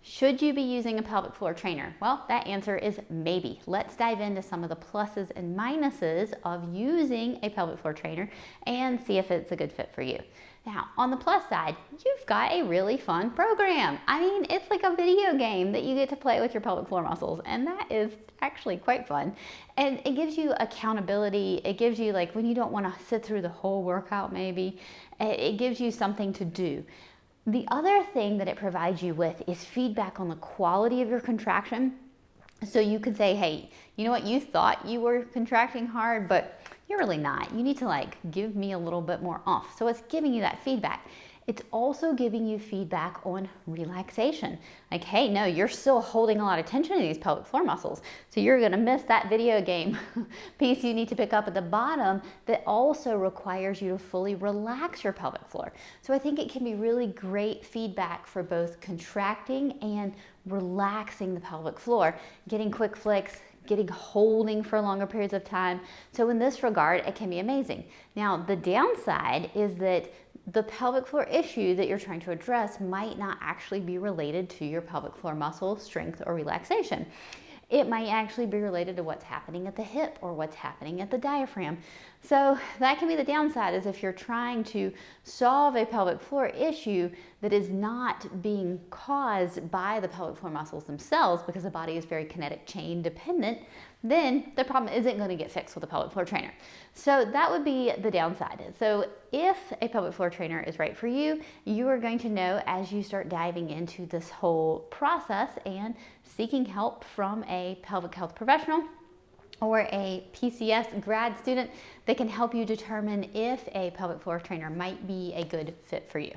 Should you be using a pelvic floor trainer? Well, that answer is maybe. Let's dive into some of the pluses and minuses of using a pelvic floor trainer and see if it's a good fit for you. Now, on the plus side, you've got a really fun program. I mean, it's like a video game that you get to play with your pelvic floor muscles, and that is actually quite fun. And it gives you accountability. It gives you, like, when you don't want to sit through the whole workout maybe, it gives you something to do. The other thing that it provides you with is feedback on the quality of your contraction. So you could say, hey, you know what, you thought you were contracting hard, but you're really not. You need to give me a little bit more oomph. So it's giving you that feedback. It's also giving you feedback on relaxation. Like, hey, no, you're still holding a lot of tension in these pelvic floor muscles. So you're gonna miss that video game piece you need to pick up at the bottom that also requires you to fully relax your pelvic floor. So I think it can be really great feedback for both contracting and relaxing the pelvic floor, getting quick flicks, holding for longer periods of time. So in this regard, it can be amazing. Now, the downside is that the pelvic floor issue that you're trying to address might not actually be related to your pelvic floor muscle strength or relaxation. It might actually be related to what's happening at the hip or what's happening at the diaphragm. So that can be the downside, is if you're trying to solve a pelvic floor issue that is not being caused by the pelvic floor muscles themselves, because the body is very kinetic chain dependent, then the problem isn't going to get fixed with a pelvic floor trainer. So that would be the downside. So if a pelvic floor trainer is right for you, you are going to know as you start diving into this whole process and seeking help from a pelvic health professional or a PCES grad student that can help you determine if a pelvic floor trainer might be a good fit for you.